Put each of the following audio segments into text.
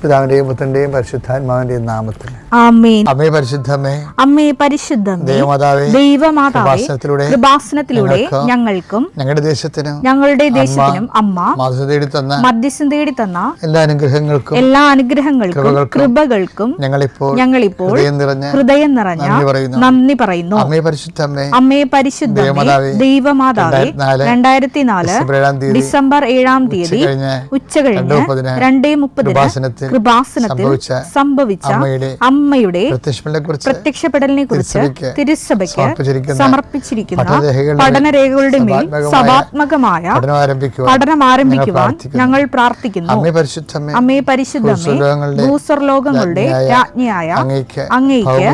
പിതാവിന്റെയും പുത്രന്റെയും പരിശുദ്ധാത്മാവിന്റെയും നാമത്തിൽ ആമേൻ. അമ്മേ പരിശുദ്ധമേ, അമ്മേ പരിശുദ്ധമേ, ദൈവമാതാവേ, കൃപാസനത്തിലൂടെ ഞങ്ങൾക്കും ഞങ്ങളുടെ ദേശത്തിനും അമ്മ മധ്യസ്ഥം തേടി തന്ന എല്ലാ അനുഗ്രഹങ്ങൾക്കും കൃപകൾക്കും ഞങ്ങളിപ്പോൾ ഹൃദയം നിറഞ്ഞ നന്ദി പറയുന്നു. അമ്മേ പരിശുദ്ധമേ, ദൈവമാതാവേ, 2004 ഡിസംബർ 7-ാം തീയതി ഉച്ചകഴിഞ്ഞ് 2:30 കൃപാസനത്തിൽ സംഭവിച്ച അമ്മയുടെ പ്രത്യക്ഷപ്പെടലിനെ കുറിച്ച് തിരുസഭയ്ക്ക് സമർപ്പിച്ചിരിക്കുന്ന പഠനരേഖകളുടെ മേൽ സഭാത്മകമായ പഠനം ആരംഭിക്കുവാൻ ഞങ്ങൾ പ്രാർത്ഥിക്കുന്നു. അമ്മേ പരിശുദ്ധമേ, ഭൂസ്വർലോകങ്ങളുടെ രാജ്ഞിയായ അങ്ങേയ്ക്ക്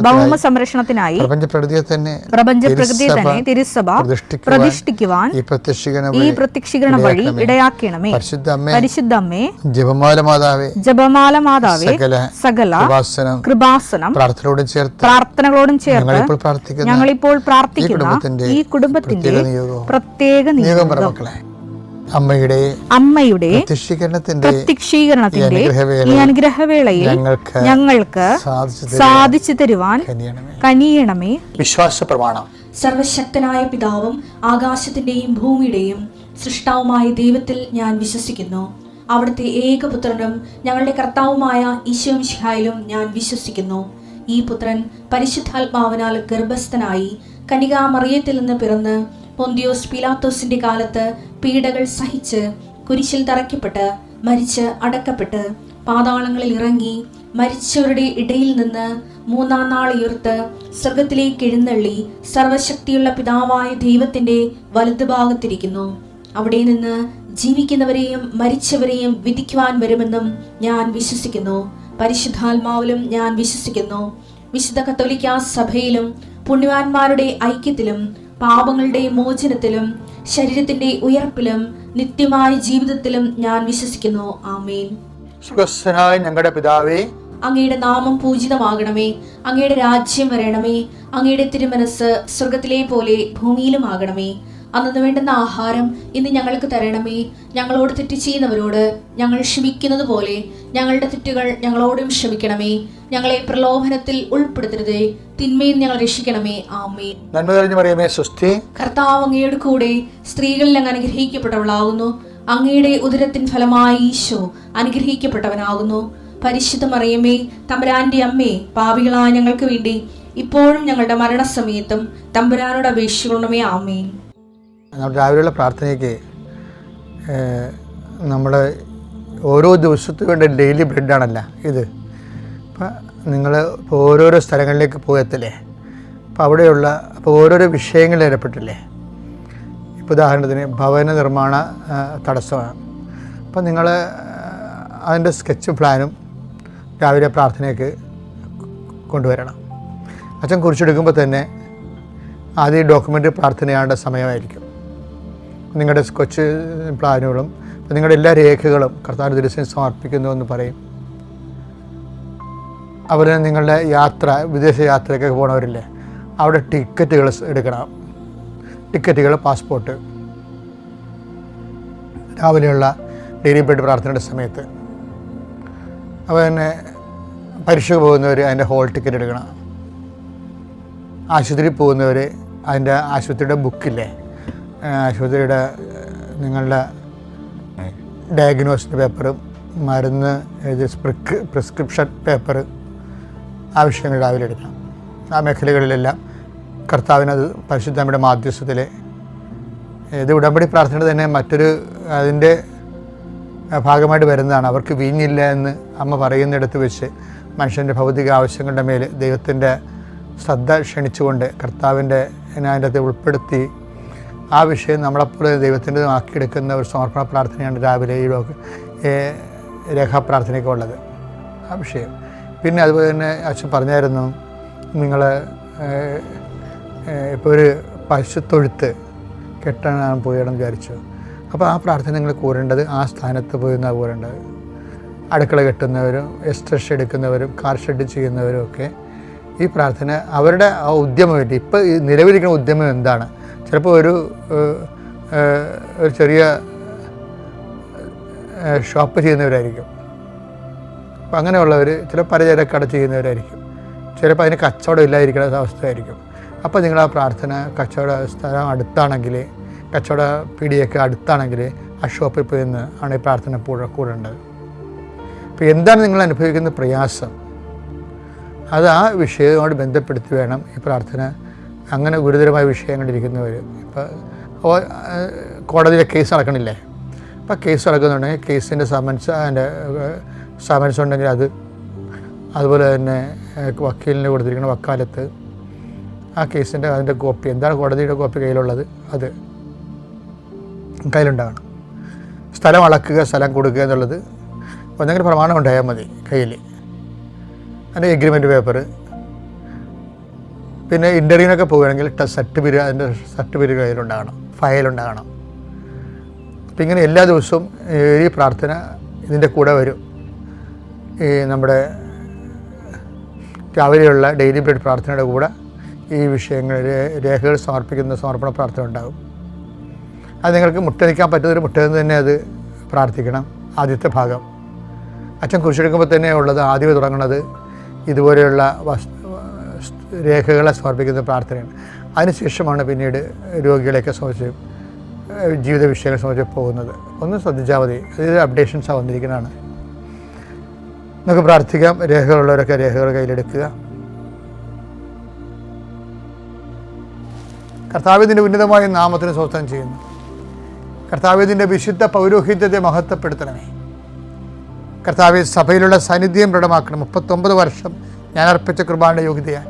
ഭൗമ സംരക്ഷണത്തിനായി പ്രപഞ്ചപ്രകൃതിയെ തന്നെ തിരുസഭ പ്രതിഷ്ഠിക്കുവാൻ ഈ പ്രത്യക്ഷീകരണ വഴി ഇടയാക്കണമേ. പരിശുദ്ധമ്മേ, ജപമാല മാതാവേ, സകല കൃപാസനം പ്രാർത്ഥനകളോടും ചേർത്ത് ഞങ്ങളിപ്പോൾ പ്രാർത്ഥിക്കുന്ന ഈ കുടുംബത്തിന്റെ പ്രത്യേക നിയോഗം അമ്മയുടെ പ്രത്യക്ഷീകരണത്തിന്റെ ഈ അനുഗ്രഹവേളയിൽ ഞങ്ങൾക്ക് സാധിച്ചു തരുവാൻ കനിയണമേ. വിശ്വാസ പ്രമാണം. സർവശക്തനായ പിതാവും ആകാശത്തിന്റെയും ഭൂമിയുടെയും സൃഷ്ടാവുമായ ദൈവത്തിൽ ഞാൻ വിശ്വസിക്കുന്നു. അവിടുത്തെ ഏകപുത്രനും ഞങ്ങളുടെ കർത്താവുമായ ഈശോ മിശിഹായിലും ഞാൻ വിശ്വസിക്കുന്നു. ഈ പുത്രൻ പരിശുദ്ധാത്മാവിനാൽ ഗർഭസ്ഥനായി കന്യകാമറിയത്തിൽ നിന്ന് പിറന്ന് പൊന്തിയോസ് പീലാത്തോസിന്റെ കാലത്ത് പീഡകൾ സഹിച്ച് കുരിശിൽ തറയ്ക്കപ്പെട്ട് മരിച്ച് അടക്കപ്പെട്ട് പാതാളങ്ങളിൽ ഇറങ്ങി മരിച്ചവരുടെ ഇടയിൽ നിന്ന് 3-ാം നാൾ ഉയർത്ത് സ്വർഗത്തിലേക്ക് എഴുന്നള്ളി സർവശക്തിയുള്ള പിതാവായ ദൈവത്തിന്റെ വലതുഭാഗത്തിരിക്കുന്നു. അവിടെ നിന്ന് ജീവിക്കുന്നവരെയും മരിച്ചവരെയും വിധിക്കുവാൻ വരുമെന്നും ഞാൻ വിശ്വസിക്കുന്നു. പരിശുദ്ധാത്മാവിലും ഞാൻ വിശ്വസിക്കുന്നു. വിശുദ്ധ കത്തോലിക്കാ സഭയിലും പുണ്യവാന്മാരുടെ ഐക്യത്തിലും പാപങ്ങളുടെ മോചനത്തിലും ശരീരത്തിന്റെ ഉയർപ്പിലും നിത്യമായ ജീവിതത്തിലും ഞാൻ വിശ്വസിക്കുന്നു. ആമേൻ. സുഖസ്ഥനായ ഞങ്ങളുടെ പിതാവേ, അങ്ങയുടെ നാമം പൂജിതമാകണമേ. അങ്ങയുടെ രാജ്യം വരണമേ. അങ്ങയുടെ തിരുമനസ് സ്വർഗത്തിലെ പോലെ ഭൂമിയിലും ആകണമേ. അന്നു വേണ്ടുന്ന ആഹാരം ഇന്ന് ഞങ്ങൾക്ക് തരണമേ. ഞങ്ങളോട് തെറ്റ് ചെയ്യുന്നവരോട് ഞങ്ങൾ ക്ഷമിക്കുന്നത് പോലെ ഞങ്ങളുടെ തെറ്റുകൾ ഞങ്ങളോടും ക്ഷമിക്കണമേ. ഞങ്ങളെ പ്രലോഭനത്തിൽ ഉൾപ്പെടുത്തരുതേ, തിന്മയിൽ ഞങ്ങൾ രക്ഷിക്കണമേ. ആമേൻ. നന്മ നിറഞ്ഞ മറിയമേ, സ്വസ്തി. കർത്താവ് അങ്ങയുടെ കൂടെ സ്ത്രീകളിൽ അങ്ങ് അനുഗ്രഹിക്കപ്പെട്ടവളാകുന്നു. അങ്ങയുടെ ഉദരത്തിൻ ഫലമായി ഈശോ അനുഗ്രഹിക്കപ്പെട്ടവനാകുന്നു. പരിശുദ്ധ മറിയമേ, തമ്പുരാന്റെ അമ്മേ, പാപികളായ ഞങ്ങൾക്ക് വേണ്ടി ഇപ്പോഴും ഞങ്ങളുടെ മരണസമയത്തും തമ്പുരാനോട് അപേക്ഷിക്കണമേ. ആമേൻ. രാവിലെയുള്ള പ്രാർത്ഥനയ്ക്ക് നമ്മൾ ഓരോ ദിവസത്തിന് വേണ്ട ഡെയിലി ബ്രെഡാണല്ല ഇത്. അപ്പം നിങ്ങൾ ഇപ്പോൾ ഓരോരോ സ്ഥലങ്ങളിലേക്ക് പോയെത്തില്ലേ, അപ്പോൾ ഓരോരോ വിഷയങ്ങളിൽ ഏർപ്പെട്ടില്ലേ. ഇപ്പോൾ ഉദാഹരണത്തിന് ഭവന നിർമ്മാണ തടസ്സമാണ്. അപ്പം നിങ്ങൾ അതിൻ്റെ സ്കെച്ചും പ്ലാനും രാവിലെ പ്രാർത്ഥനയ്ക്ക് കൊണ്ടുവരണം. അച്ഛൻ കുറിച്ചെടുക്കുമ്പോൾ തന്നെ ആദ്യം ഡോക്യുമെൻ്റ് പ്രാർത്ഥനയാണ്ട സമയമായിരിക്കും. നിങ്ങളുടെ കൊച്ചു പ്ലാനുകളും നിങ്ങളുടെ എല്ലാ രേഖകളും കർത്താവിൻ്റെ ദിവസം സമർപ്പിക്കുന്നു എന്ന് പറയും. അവർ നിങ്ങളുടെ വിദേശ യാത്രയ്ക്കൊക്കെ പോകണവരില്ലേ, അവിടെ ടിക്കറ്റുകൾ എടുക്കണം. ടിക്കറ്റുകൾ, പാസ്പോർട്ട്, രാവിലെയുള്ള ഡെയിലി ബ്രെഡ് പ്രാർത്ഥനയുടെ സമയത്ത്. അപ്പോൾ തന്നെ പരീക്ഷയ്ക്ക് പോകുന്നവർ അതിൻ്റെ ഹോൾ ടിക്കറ്റ് എടുക്കണം. ആശുപത്രിയിൽ പോകുന്നവർ അതിൻ്റെ ആശുപത്രിയുടെ ബുക്കില്ലേ, ആശുപത്രിയുടെ നിങ്ങളുടെ ഡയഗ്നോസിൻ്റെ പേപ്പറും മരുന്ന് പ്രിസ്ക്രിപ്ഷൻ പേപ്പർ ആവശ്യങ്ങൾ രാവിലെ എടുക്കണം. ആ മേഖലകളിലെല്ലാം കർത്താവിനത് പരിശുദ്ധമ്മയുടെ മാധ്യസ്ഥത്തിൽ ഇത് ഉടമ്പടി പ്രാർത്ഥന തന്നെ മറ്റൊരു അതിൻ്റെ ഭാഗമായിട്ട് വരുന്നതാണ്. അവർക്ക് വീഞ്ഞില്ല എന്ന് അമ്മ പറയുന്നിടത്ത് വെച്ച് മനുഷ്യൻ്റെ ഭൗതിക ആവശ്യങ്ങളുടെ മേൽ ദൈവത്തിൻ്റെ ശ്രദ്ധ ക്ഷണിച്ചുകൊണ്ട് കർത്താവിൻ്റെ അതിൻ്റെ അകത്ത് ഉൾപ്പെടുത്തി ആ വിഷയം നമ്മളെപ്പോലെ ദൈവത്തിൻ്റെ ആക്കിയെടുക്കുന്ന ഒരു സമർപ്പണ പ്രാർത്ഥനയാണ് രാവിലെ ഈ രേഖാപ്രാർത്ഥനയൊക്കെ ഉള്ളത്, ആ വിഷയം. പിന്നെ അതുപോലെ തന്നെ അച്ഛൻ പറഞ്ഞായിരുന്നു, നിങ്ങൾ ഇപ്പോൾ ഒരു പശുത്തൊഴുത്ത് കെട്ടാൻ പോയണമെന്ന് വിചാരിച്ചു. അപ്പോൾ ആ പ്രാർത്ഥന നിങ്ങൾ കൂരേണ്ടത് ആ സ്ഥാനത്ത് പോയി നിന്നാണ് കൂരേണ്ടത്. അടുക്കള കെട്ടുന്നവരും എക്സ്ട്രഷ് എടുക്കുന്നവരും കാർ ഷെഡ് ചെയ്യുന്നവരും ഒക്കെ ഈ പ്രാർത്ഥന അവരുടെ ആ ഉദ്യമം ഇപ്പോൾ നിലവിലിരിക്കുന്ന ഉദ്യമം എന്താണ്? ചിലപ്പോൾ ഒരു ചെറിയ ഷോപ്പ് ചെയ്യുന്നവരായിരിക്കും, അപ്പം അങ്ങനെയുള്ളവർ ചില പലചരക്കട ചെയ്യുന്നവരായിരിക്കും, ചിലപ്പോൾ അതിന് കച്ചവടം ഇല്ലാതിരിക്കുന്ന അവസ്ഥയായിരിക്കും. അപ്പോൾ നിങ്ങൾ ആ പ്രാർത്ഥന കച്ചവട സ്ഥലം അടുത്താണെങ്കിൽ, കച്ചവട പീടിയൊക്കെ അടുത്താണെങ്കിൽ ആ ഷോപ്പിൽ പോയി നിന്ന് ആണ് ഈ പ്രാർത്ഥന കൂടേണ്ടത്. അപ്പോൾ എന്താണ് നിങ്ങൾ അനുഭവിക്കുന്ന പ്രയാസം, അത് ആ വിഷയവുമായിട്ട് ബന്ധപ്പെടുത്തി വേണം ഈ പ്രാർത്ഥന. അങ്ങനെ ഗുരുതരമായ വിഷയങ്ങളിരിക്കുന്നവർ, ഇപ്പോൾ കോടതിയിലെ കേസ് നടക്കണില്ലേ, അപ്പോൾ കേസ് നടക്കുന്നുണ്ടെങ്കിൽ കേസിൻ്റെ സമൻസ് ഉണ്ടെങ്കിൽ അത്, അതുപോലെ തന്നെ വക്കീലിന് കൊടുത്തിരിക്കുന്ന വക്കാലത്ത് ആ കേസിൻ്റെ അതിൻ്റെ കോപ്പി, എന്താണ് കോടതിയുടെ കോപ്പി കയ്യിലുള്ളത് അത് കയ്യിലുണ്ടാകണം. സ്ഥലം അളക്കുക, സ്ഥലം കൊടുക്കുക എന്നുള്ളത് ഒന്നെങ്കിലും പ്രമാണം ഉണ്ടായാൽ മതി കയ്യിൽ. അതിൻ്റെ എഗ്രിമെൻ്റ് പേപ്പർ, പിന്നെ ഇൻ്റർവ്യൂവിനൊക്കെ പോവുകയാണെങ്കിൽ സർട്ടിഫിക്കറ്റ്, അതിൻ്റെ സർട്ടിഫിക്കറ്റ് കയ്യിലുണ്ടാകണം, ഫയലുണ്ടാകണം. അപ്പം ഇങ്ങനെ എല്ലാ ദിവസവും ഈ പ്രാർത്ഥന ഇതിൻ്റെ കൂടെ വരും. ഈ നമ്മുടെ രാവിലെയുള്ള ഡെയിലി ബ്രെഡ് പ്രാർത്ഥനയുടെ കൂടെ ഈ വിഷയങ്ങൾ രേഖകൾ സമർപ്പണ പ്രാർത്ഥന ഉണ്ടാകും. അത് നിങ്ങൾക്ക് മുട്ടനിക്കാൻ പറ്റുന്നൊരു മുട്ടയിൽ തന്നെ അത് പ്രാർത്ഥിക്കണം. ആദ്യത്തെ ഭാഗം അച്ഛൻ കുരിശെടുക്കുമ്പോൾ തന്നെ ഉള്ളത് ആദ്യമേ തുടങ്ങുന്നത് ഇതുപോലെയുള്ള രേഖകളെ സമർപ്പിക്കുന്ന പ്രാർത്ഥനയാണ്. അതിനുശേഷമാണ് പിന്നീട് രോഗികളെയൊക്കെ സംബന്ധിച്ച് ജീവിത വിഷയങ്ങളെ സംബന്ധിച്ച് പോകുന്നത്. ഒന്ന് ശ്രദ്ധിച്ചാൽ മതി, അത് അപ്ഡേഷൻസാണ് വന്നിരിക്കുന്നതാണ്. നമുക്ക് പ്രാർത്ഥിക്കാം. രേഖകളുള്ളവരൊക്കെ രേഖകൾ കയ്യിലെടുക്കുക. കർത്താവിൻ്റെ ഉന്നതമായ നാമത്തിന് സ്തോത്രം ചെയ്യുന്നു. കർത്താവിൻ്റെ വിശുദ്ധ പൗരോഹിത്യത്തെ മഹത്വപ്പെടുത്തണമേ. കർത്താവ് സഭയിലുള്ള സാന്നിധ്യം ദൃഢമാക്കണം. 39 വർഷം ഞാൻ അർപ്പിച്ച കൃപാന്റെ യോഗ്യതയാണ്.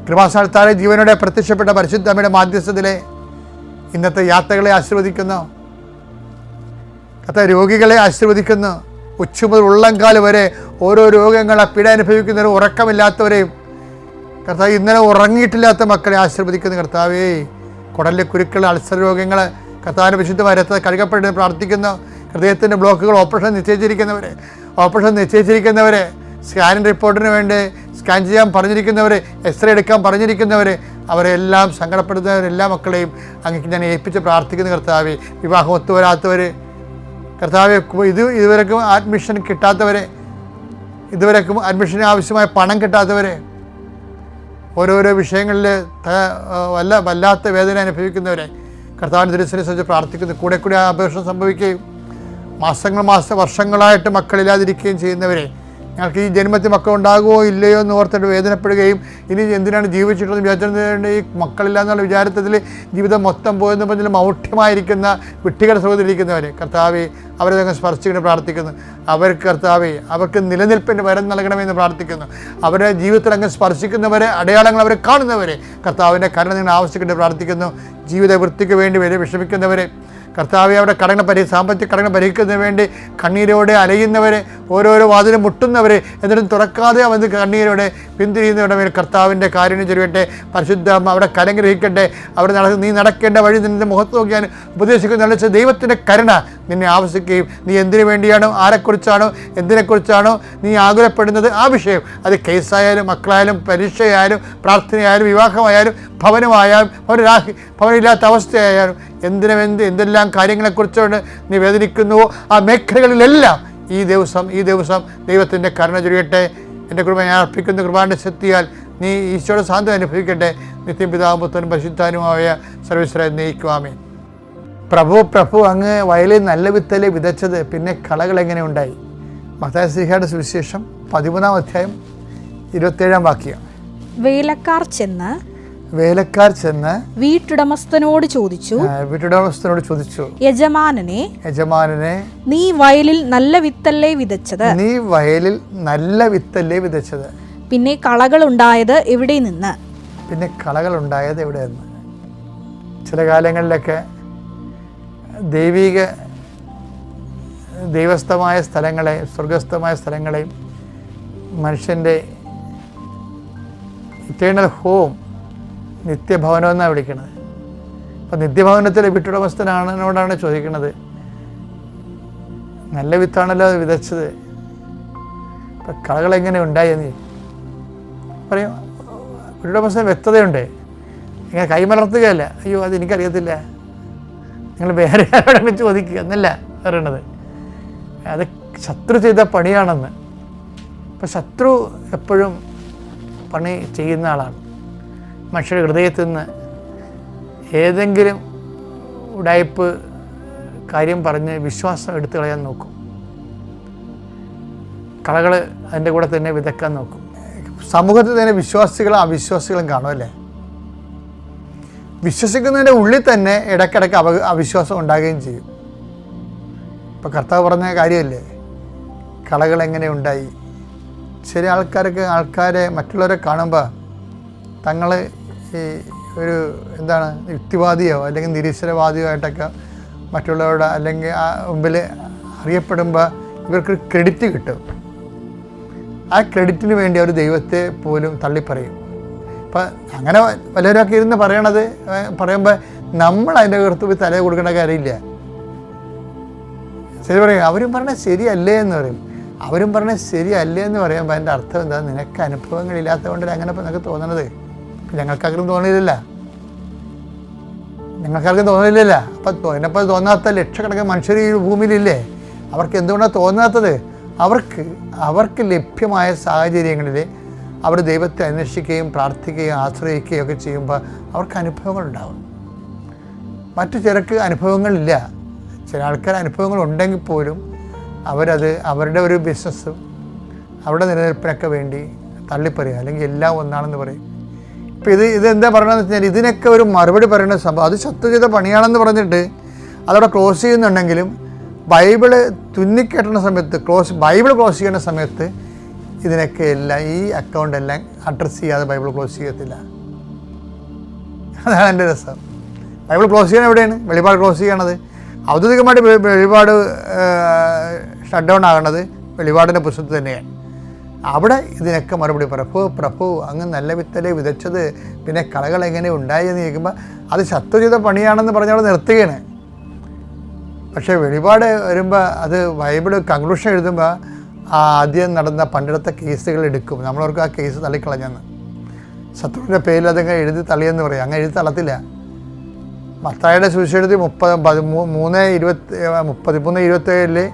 കൃപാസ്ഥാനത്താലെ ജീവനോടെ പ്രത്യക്ഷപ്പെട്ട പരിശുദ്ധമ്മയുടെ മാധ്യസ്ഥത്തിലെ ഇന്നത്തെ യാത്രകളെ ആശീർവദിക്കുന്നു. കർത്താവ് രോഗികളെ ആശീർവദിക്കുന്നു. ഉച്ച മുതൽ ഉള്ളംകാല് വരെ ഓരോ രോഗങ്ങളെ പീഡ അനുഭവിക്കുന്നവരും ഉറക്കമില്ലാത്തവരെയും കർത്താവ് ഇന്നലെ ഉറങ്ങിയിട്ടില്ലാത്ത മക്കളെ ആശീർവദിക്കുന്ന കർത്താവേ, കുടലിലെ കുരുക്കൾ, അൾസർ രോഗങ്ങൾ കർത്താവിൻ്റെ വിശുദ്ധമായ രക്തത്തിൽ കഴുകപ്പെട്ട് പ്രാർത്ഥിക്കുന്നു. ഹൃദയത്തിൻ്റെ ബ്ലോക്കുകൾ ഓപ്പറേഷൻ നിശ്ചയിച്ചിരിക്കുന്നവരെ, സ്കാനിങ് റിപ്പോർട്ടിന് വേണ്ടി സ്കാൻ ചെയ്യാൻ പറഞ്ഞിരിക്കുന്നവർ, എക്സ്റേ എടുക്കാൻ പറഞ്ഞിരിക്കുന്നവർ, അവരെല്ലാം സങ്കടപ്പെടുന്നവരെല്ലാ മക്കളെയും അങ്ങേക്ക് ഞാൻ ഏൽപ്പിച്ച് പ്രാർത്ഥിക്കുന്ന കർത്താവേ. വിവാഹം ഒത്തുവരാത്തവർ കർത്താവെ, ഇതുവരെക്കും അഡ്മിഷൻ കിട്ടാത്തവരെ, ഇതുവരെക്കും അഡ്മിഷന് ആവശ്യമായ പണം കിട്ടാത്തവരെ, ഓരോരോ വിഷയങ്ങളിൽ വല്ലാത്ത വേദന അനുഭവിക്കുന്നവരെ കർത്താവിൻ്റെ തിരുസന്നിധിയെ സംബന്ധിച്ച് പ്രാർത്ഥിക്കുന്നു. കൂടെ ആ അപേക്ഷ സംഭവിക്കുകയും വർഷങ്ങളായിട്ട് മക്കളില്ലാതിരിക്കുകയും ചെയ്യുന്നവരെ, ഞങ്ങൾക്ക് ഈ ജന്മത്തിൽ മക്കൾ ഉണ്ടാകുമോ ഇല്ലയോ എന്ന് ഓർത്തിട്ട് വേദനപ്പെടുകയും ഇനി എന്തിനാണ് ജീവിച്ചിട്ടുള്ളത് വിചാരിച്ചിട്ട് ഈ മക്കളില്ല എന്നുള്ള വിചാരത്തിൽ ജീവിതം മൊത്തം പോയെന്ന് പറഞ്ഞാൽ മൗഢ്യമായിരിക്കുന്ന വിട്ടികളുടെ സുഖത്തിലിരിക്കുന്നവരെ കർത്താവെ, അവരെ ഞങ്ങൾ സ്പർശിക്കണം പ്രാർത്ഥിക്കുന്നു. അവർക്ക് കർത്താവെ, അവർക്ക് നിലനിൽപ്പിൻ്റെ വരം നൽകണമെന്ന് പ്രാർത്ഥിക്കുന്നു. അവരുടെ ജീവിതത്തിൽ അങ്ങ് സ്പർശിക്കുന്നവരെ, അടയാളങ്ങൾ അവരെ കാണുന്നവരെ കർത്താവിൻ്റെ കരുണ നിങ്ങൾ ആവശ്യപ്പെട്ട് പ്രാർത്ഥിക്കുന്നു. ജീവിത വൃത്തിക്ക് വേണ്ടി വരെ വിഷമിക്കുന്നവരെ കർത്താവെ, അവിടെ സാമ്പത്തിക കടങ്ങൾ പരിഹരിക്കുന്നതിന് വേണ്ടി കണ്ണീരോടെ അലയുന്നവരെ, ഓരോരോ വാതിലും മുട്ടുന്നവരെ, എന്നിട്ടും തുറക്കാതെ അവന് കണ്ണീരോടെ പിന്തിരിയുന്നവരുടെ മേൽ കർത്താവിൻ്റെ കാരുണ്യം ചൊരിയട്ടെ. പരിശുദ്ധ അവിടെ കരഗ്രഹിക്കട്ടെ. അവിടെ നീ നടക്കേണ്ട വഴി നിന്റെ മുഖത്ത് നോക്കിയാൽ ഉപദേശിക്കുന്ന ദൈവത്തിൻ്റെ കരുണ നിന്നെ ആവശ്യിക്കുകയും നീ എന്തിനു വേണ്ടിയാണോ, ആരെക്കുറിച്ചാണോ, എന്തിനെക്കുറിച്ചാണോ നീ ആകുലപ്പെടുന്നത് ആ വിഷയം, അത് കേസായാലും മക്കളായാലും പരീക്ഷയായാലും പ്രാർത്ഥനയായാലും വിവാഹമായാലും ഭവനമായാലും ഭവനമില്ലാത്ത അവസ്ഥയായാലും എന്തെല്ലാം കാര്യങ്ങളെക്കുറിച്ചുകൊണ്ട് നീ വേദനിക്കുന്നുവോ ആ മേഖലകളിലെല്ലാം ഈ ദിവസം ദൈവത്തിൻ്റെ കരുണ ചൊരിയട്ടെ. എൻ്റെ കൃപ ഞാൻ അർപ്പിക്കുന്ന കൃപാന്റെ ശക്തിയാൽ നീ ഈശോയുടെ സാന്ത്വനം അനുഭവിക്കട്ടെ. നിത്യം പിതാവും പുത്രനും പരിശുദ്ധാനുമായ സർവ്വേശ്വരനെ നയിക്കുവാമേ. പ്രഭു അങ്ങ് വയലിൽ നല്ല വിത്തലെ വിതച്ചത്, പിന്നെ കളകൾ എങ്ങനെ ഉണ്ടായി? മത്തായി ശ്ലീഹായുടെ സുവിശേഷം 13-ാം അധ്യായം 27-ാം വാക്യം. വേലക്കാർ ചെന്ന് വീട്ടുടമസ്ഥനോട് ചോദിച്ചു, യജമാനനെ, നീ വയലിൽ നല്ല വിത്തല്ലേ വിതച്ചത്? പിന്നെ കളകൾ ഉണ്ടായത് എവിടെ നിന്ന്? ചില കാലങ്ങളിലൊക്കെ ദൈവസ്ഥമായ സ്ഥലങ്ങളെയും സ്വർഗസ്ഥമായ സ്ഥലങ്ങളെയും മനുഷ്യൻ്റെ ഇറ്റേണൽ ഹോം, നിത്യഭവനം എന്നാണ് വിളിക്കുന്നത്. അപ്പം നിത്യഭവനത്തിലെ വീട്ടുടമസ്ഥനോടാണ് ചോദിക്കുന്നത്, നല്ല വിത്താണല്ലോ അത് വിതച്ചത്, അപ്പം കളകളെങ്ങനെ ഉണ്ടായെന്ന് പറയും. വീട്ടുടമസ്ഥന് വ്യക്തതയുണ്ട്. ഇങ്ങനെ കൈമലർത്തുകയല്ല, അയ്യോ അത് എനിക്കറിയത്തില്ല, നിങ്ങൾ വേറെ ആരോടെങ്കിലും ചോദിക്കുക എന്നല്ല പറയണത്. അത് ശത്രു ചെയ്ത പണിയാണെന്ന്. അപ്പം ശത്രു എപ്പോഴും പണി ചെയ്യുന്ന ആളാണ്. മനുഷ്യരുടെ ഹൃദയത്തിൽ നിന്ന് ഏതെങ്കിലും ഉടായ്പ് കാര്യം പറഞ്ഞ് വിശ്വാസം എടുത്തു കളയാൻ നോക്കും. കളകൾ അതിൻ്റെ കൂടെ തന്നെ വിതക്കാൻ നോക്കും. സമൂഹത്തിൽ തന്നെ വിശ്വാസികളും അവിശ്വാസികളും കാണും അല്ലേ? വിശ്വസിക്കുന്നതിൻ്റെ ഉള്ളിൽ തന്നെ ഇടയ്ക്കിടയ്ക്ക് അവിശ്വാസം ഉണ്ടാകുകയും ചെയ്യും. ഇപ്പോൾ കർത്താവ് പറഞ്ഞ കാര്യമല്ലേ, കളകൾ എങ്ങനെ ഉണ്ടായി. ചില ആൾക്കാരെ മറ്റുള്ളവരെ കാണുമ്പോൾ തങ്ങൾ ഈ ഒരു എന്താണ് യുക്തിവാദിയോ അല്ലെങ്കിൽ നിരീശ്വരവാദിയോ ആയിട്ടൊക്കെ മറ്റുള്ളവരുടെ അല്ലെങ്കിൽ ആ മുമ്പിൽ അറിയപ്പെടുമ്പോൾ ഇവർക്ക് ക്രെഡിറ്റ് കിട്ടും. ആ ക്രെഡിറ്റിന് വേണ്ടി അവർ ദൈവത്തെ പോലും തള്ളിപ്പറയും. അപ്പം അങ്ങനെ പലരൊക്കെ ഇരുന്ന് പറയുമ്പോൾ നമ്മൾ അതിൻ്റെ പുറത്ത് പോയി തല കൊടുക്കേണ്ട കാര്യമില്ല. ശരി പറയും, അവരും പറഞ്ഞാൽ ശരിയല്ലേ എന്ന് പറയും. അവരും പറഞ്ഞാൽ ശരിയല്ലേ എന്ന് പറയുമ്പോൾ അതിൻ്റെ അർത്ഥം എന്താ, നിനക്ക് അനുഭവങ്ങളില്ലാത്തതുകൊണ്ടല്ലേ അങ്ങനെ ഇപ്പം നിനക്ക് തോന്നണത്. ഞങ്ങൾക്കാർക്കും തോന്നിയില്ല, അപ്പം എന്നെപ്പോൾ തോന്നാത്ത ലക്ഷക്കണക്കിന് മനുഷ്യർ ഈ ഭൂമിയിലില്ലേ? അവർക്ക് എന്തുകൊണ്ടാണ് തോന്നാത്തത്? അവർക്ക് ലഭ്യമായ സാഹചര്യങ്ങളിൽ അവർ ദൈവത്തെ അന്വേഷിക്കുകയും പ്രാർത്ഥിക്കുകയും ആശ്രയിക്കുകയും ഒക്കെ ചെയ്യുമ്പോൾ അവർക്ക് അനുഭവങ്ങളുണ്ടാവും. മറ്റു ചിലർക്ക് അനുഭവങ്ങളില്ല. ചില ആൾക്കാർ അനുഭവങ്ങൾ ഉണ്ടെങ്കിൽ പോലും അവരത് അവരുടെ ഒരു ബിസിനസ്സും അവരുടെ നിലനിൽപ്പിനൊക്കെ വേണ്ടി തള്ളിപ്പറയും, അല്ലെങ്കിൽ എല്ലാം ഒന്നാണെന്ന് പറയും. ഇപ്പോൾ ഇതെന്താ പറയണമെന്ന് വെച്ചാൽ ഇതിനൊക്കെ ഒരു മറുപടി പറയുന്ന സംഭവം, അത് ശത്രു ചെയ്ത പണിയാണെന്ന് പറഞ്ഞിട്ട് അതവിടെ ക്ലോസ് ചെയ്യുന്നുണ്ടെങ്കിലും ബൈബിള് തുന്നിക്കെട്ടുന്ന സമയത്ത് ബൈബിൾ ക്ലോസ് ചെയ്യുന്ന സമയത്ത് ഇതിനൊക്കെ എല്ലാം ഈ അക്കൗണ്ട് എല്ലാം അഡ്രസ്സ് ചെയ്യാതെ ബൈബിൾ ക്ലോസ് ചെയ്യത്തില്ല. അതാണ് എൻ്റെ രസം. ബൈബിൾ ക്ലോസ് ചെയ്യണത് എവിടെയാണ്? വെളിപാട് ക്ലോസ് ചെയ്യണത്. ഔദ്യോഗികമായിട്ട് വെളിപാട് ഷട്ട് ഡൗൺ ആകണത് വെളിപാടിൻ്റെ പുസ്തകത്തിൽ തന്നെയാണ്. അവിടെ ഇതിനൊക്കെ മറുപടി പ്രഭു അങ്ങ് നല്ല വിത്തലെ വിതച്ചത്, പിന്നെ കളകൾ എങ്ങനെ ഉണ്ടായി എന്ന് ചോദിക്കുമ്പോൾ അത് ശത്രു ചെയ്ത പണിയാണെന്ന് പറഞ്ഞവിടെ നിർത്തുകയാണ്. പക്ഷേ വെളിപാട് വരുമ്പോൾ അത് ബൈബിൾ കൺക്ലൂഷൻ എഴുതുമ്പോൾ ആദ്യം നടന്ന പണ്ടെടുത്ത കേസുകൾ എടുക്കും. നമ്മളവർക്ക് ആ കേസ് തള്ളിക്കളഞ്ഞെന്ന്, ശത്രുവിൻ്റെ പേരിൽ അതങ്ങനെ എഴുതി തള്ളിയെന്ന് പറയും. അങ്ങനെ എഴുതി തള്ളത്തില്ല. മത്തായിയുടെ സുവിശേഷത്തിൽ 13:27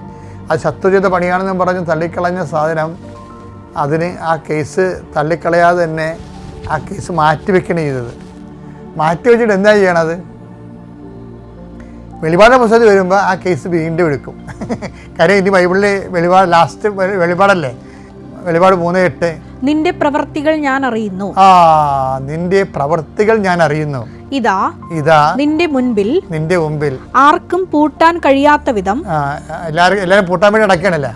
അത് ശത്രു ചെയ്ത പണിയാണെന്ന് പറഞ്ഞ് തള്ളിക്കളഞ്ഞ സാധനം, അതിന് ആ കേസ് തള്ളിക്കളയാതെ തന്നെ ആ കേസ് മാറ്റിവെക്കണേ ചെയ്തത്. മാറ്റിവെച്ചിട്ട് എന്താ ചെയ്യണത്? വെളിപാടിൻ്റെ പുസ്തകത്തിൽ വരുമ്പോൾ ആ കേസ് വീണ്ടും എടുക്കും. കാര്യം ഇനി ബൈബിളിൽ വെളിപാട് ലാസ്റ്റ് വെളിപാടല്ലേ, വെളിപാട് 3:8 നിന്റെ പ്രവൃത്തികൾ ഞാൻ അറിയുന്നു. നിന്റെ പ്രവൃത്തികൾ ഞാൻ അറിയുന്നു. ഇതാ നിന്റെ മുൻപിൽ ആർക്കും പൂട്ടാൻ കഴിയാത്ത വിധം, എല്ലാവരും പൂട്ടാൻ വേണ്ടി അടയ്ക്കണല്ല,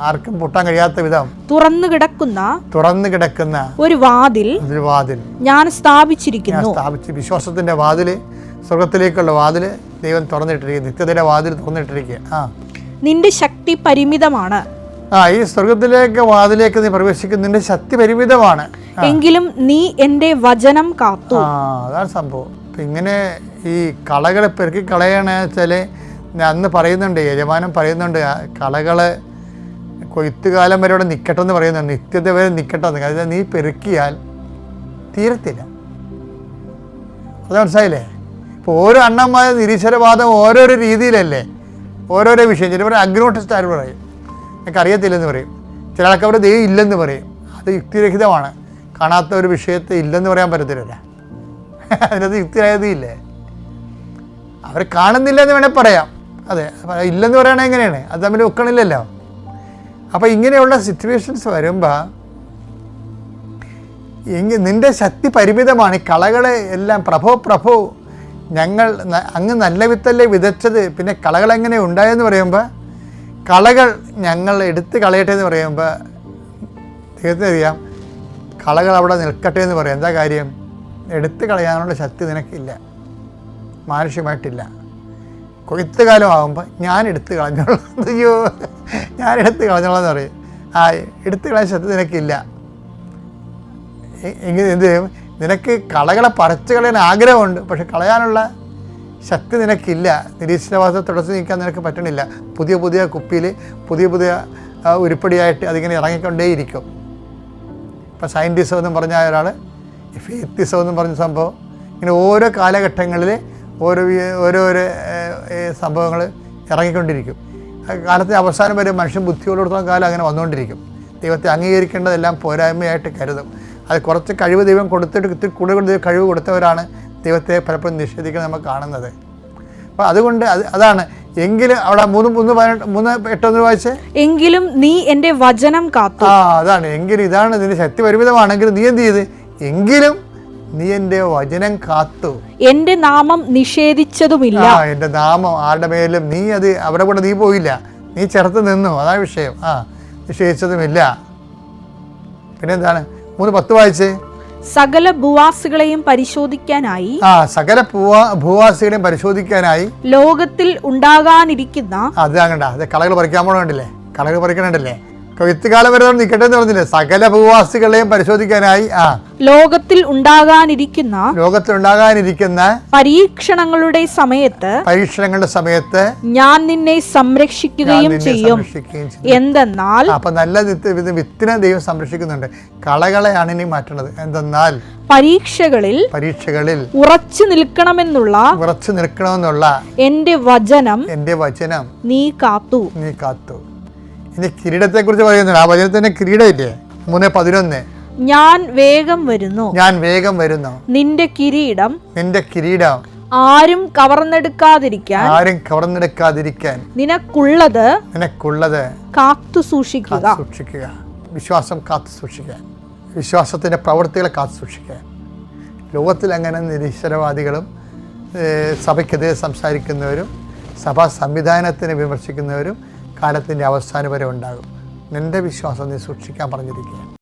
ആർക്കും പൂട്ടാൻ കഴിയാത്ത വിധം തുറന്നു കിടക്കുന്ന ഒരു വാതിൽ ഞാൻ സ്ഥാപിച്ചിരിക്കുന്നു. വിശ്വാസത്തിന്റെ വാതില്, സ്വർഗത്തിലേക്കുള്ള വാതില് ദൈവം തുറന്നിട്ടിരിക്കുക, നിത്യതയുടെ വാതിൽ തുറന്നിട്ടിരിക്കുക. നിന്റെ ശക്തി പരിമിതമാണ്. ഈ സ്വർഗത്തിലേക്ക് വാതിലേക്ക് നീ പ്രവേശിക്കുന്നതിന്റെ ശക്തി പരിമിതമാണ്, എങ്കിലും നീ എൻ്റെ വചനം കാത്തു. അതാണ് സംഭവം. ഇങ്ങനെ ഈ കളകളെ പെരുക്കി കളയണ വെച്ചാൽ അന്ന് പറയുന്നുണ്ട്, യജമാനൻ പറയുന്നുണ്ട്, കളകള് കൊയ്ത്തുകാലം വരെ ഇവിടെ നിൽക്കട്ടെന്ന് പറയുന്നുണ്ട്, നിത്യത വരെ നിൽക്കട്ടെന്ന്. അതായത് നീ പെരുക്കിയാൽ തീരത്തില്ല. അത് മനസ്സിലായില്ലേ? ഇപ്പോൾ ഓരോ അണ്ണന്മാർ നിരീശ്വരവാദം ഓരോരോ രീതിയിലല്ലേ, ഓരോരോ വിഷയം. ചിലപ്പോൾ അഗ്നോട്ടിസ്റ്റ് ആര് പറയും, എനിക്ക് അറിയത്തില്ലെന്ന് പറയും. ചില ആൾക്കാർ ദൈവം ഇല്ലെന്ന് പറയും. അത് യുക്തിരഹിതമാണ്. കാണാത്ത ഒരു വിഷയത്തെ ഇല്ലെന്ന് പറയാൻ പറ്റത്തില്ല. അതിനകത്ത് യുക്തിരഹിതയില്ലേ? അവർ കാണുന്നില്ല എന്ന് വേണേൽ പറയാം. അതെ, ഇല്ലെന്ന് പറയുകയാണെങ്കിൽ എങ്ങനെയാണ്? അത് തമ്മിൽ ഒക്കണില്ലല്ലോ. അപ്പോൾ ഇങ്ങനെയുള്ള സിറ്റുവേഷൻസ് വരുമ്പോൾ നിൻ്റെ ശക്തി പരിമിതമാണ്. ഈ കളകളെ എല്ലാം പ്രഭു ഞങ്ങൾ അങ്ങ് നല്ല വിത്തല്ലേ വിതച്ചത്, പിന്നെ കളകളെങ്ങനെ ഉണ്ടായെന്ന് പറയുമ്പോൾ കളകൾ ഞങ്ങൾ എടുത്ത് കളയട്ടെ എന്ന് പറയുമ്പോൾ ദൈവത്തിന് അറിയാം, കളകൾ അവിടെ നിൽക്കട്ടെ എന്ന് പറയാം. എന്താ കാര്യം? എടുത്ത് കളയാനുള്ള ശക്തി നിനക്കില്ല, മാനുഷികമായിട്ടില്ല. കൊയ്ത്ത് കാലമാകുമ്പോൾ ഞാൻ എടുത്ത് കളഞ്ഞോളാം, അയ്യോ ഞാൻ എടുത്ത് കളഞ്ഞോളാം എന്ന് പറയും. എടുത്ത് കളയാൻ ശക്തി നിനക്കില്ല. എങ്കിൽ എന്ത് ചെയ്യും? നിനക്ക് കളകളെ പറിച്ച് കളയാൻ ആഗ്രഹമുണ്ട്, പക്ഷെ കളയാനുള്ള ശക്തി നിനക്കില്ല. നിരീശ്വരവാദത്തെ തുടച്ചു നീക്കാൻ നിനക്ക് പറ്റണില്ല. പുതിയ കുപ്പിയിൽ പുതിയ ഉരുപ്പടിയായിട്ട് അതിങ്ങനെ ഇറങ്ങിക്കൊണ്ടേയിരിക്കും. ഇപ്പോൾ സയൻറ്റിസം എന്നും പറഞ്ഞ ഒരാൾ, ഫെയ്ത്തിസം എന്നും പറഞ്ഞ സംഭവം, ഇങ്ങനെ ഓരോ കാലഘട്ടങ്ങളിൽ ഓരോരോ സംഭവങ്ങൾ ഇറങ്ങിക്കൊണ്ടിരിക്കും. കാലത്തെ അവസാനം വരെ മനുഷ്യൻ ബുദ്ധിയോടത്തോളം കാലം അങ്ങനെ വന്നുകൊണ്ടിരിക്കും. ദൈവത്തെ അംഗീകരിക്കേണ്ടതെല്ലാം പോരായ്മയായിട്ട് കരുതും. അത് കുറച്ച് കഴിവ് ദൈവം കൊടുത്തിട്ട് ഇത്തിരി കൂടുതൽ കഴിവ് കൊടുത്തവരാണ് ദൈവത്തെ പലപ്പോഴും നിഷേധിക്കുന്നത് നമ്മൾ കാണുന്നത്. അപ്പോൾ അതുകൊണ്ട് അതാണ് എങ്കിലും അവിടെ 3:8 വായിച്ചേ. എങ്കിലും നീ എൻ്റെ വചനം കാത്തു. അതാണ് എങ്കിലും. ഇതാണ് നിന്റെ ശക്തി പരിമിതമാണെങ്കിലും നീ എന്ത് ചെയ്ത്? എങ്കിലും നീ എൻ്റെ വചനം കാത്തു. എൻ്റെ നാമം നിഷേധിച്ചതുമില്ല. എൻ്റെ നാമം ആരുടെ മേലും നീ അത് അവിടെ കൂടെ നീ പോയില്ല, നീ ചേർത്ത് നിന്നു. അതാണ് വിഷയം. നിഷേധിച്ചതുമില്ല. പിന്നെന്താണ് 3:10 വായിച്ചേ. സകല ഭൂവാസികളെയും പരിശോധിക്കാനായി സകല ഭൂവാസികളെയും പരിശോധിക്കാനായി ലോകത്തിൽ ഉണ്ടാകാനിരിക്കുന്ന അത് കളകൾ പറിക്കാൻ പോകണ്ടില്ലേ, കളകൾ പറിക്കണുണ്ടല്ലേ. കൊയ്ത്തുകാലം വരെ നിൽക്കട്ടെ എന്ന് പറഞ്ഞില്ലേ. സകല ഭൂവാസികളെയും പരിശോധിക്കാനായി ലോകത്തിൽ ഉണ്ടാകാനിരിക്കുന്ന പരീക്ഷണങ്ങളുടെ സമയത്ത് ഞാൻ നിന്നെ സംരക്ഷിക്കുകയും ചെയ്യും. എന്തെന്നാൽ അപ്പൊ നല്ല വിത്തിനെ ദൈവം സംരക്ഷിക്കുന്നുണ്ട്. കളകളെയാണ് ഇനി മാറ്റുന്നത്. എന്തെന്നാൽ പരീക്ഷകളിൽ ഉറച്ചു നിൽക്കണമെന്നുള്ള എന്റെ വചനം നീ കാത്തു. ഇനി കിരീടത്തെ കുറിച്ച് പറയുന്നുണ്ട്. ആ വചനത്തിന്റെ കിരീടമില്ലേ 3:11. ഞാൻ വേഗം വരുന്നു. നിന്റെ കിരീടം ആരും കവർന്നെടുക്കാതിരിക്കാൻ നിനക്കുള്ളത് കാത്തു സൂക്ഷിക്കുക. വിശ്വാസം കാത്തു സൂക്ഷിക്കാൻ, വിശ്വാസത്തിന്റെ പ്രവൃത്തികളെ കാത്തു സൂക്ഷിക്കാൻ. ലോകത്തിൽ അങ്ങനെ നിരീശ്വരവാദികളും സഭയ്ക്കെതിരെ സംസാരിക്കുന്നവരും സഭാ സംവിധാനത്തിനെ വിമർശിക്കുന്നവരും കാലത്തിൻ്റെ അവസാനം വരെ ഉണ്ടാകും. നിന്റെ വിശ്വാസം നീ സൂക്ഷിക്കാൻ പറഞ്ഞിരിക്കുക.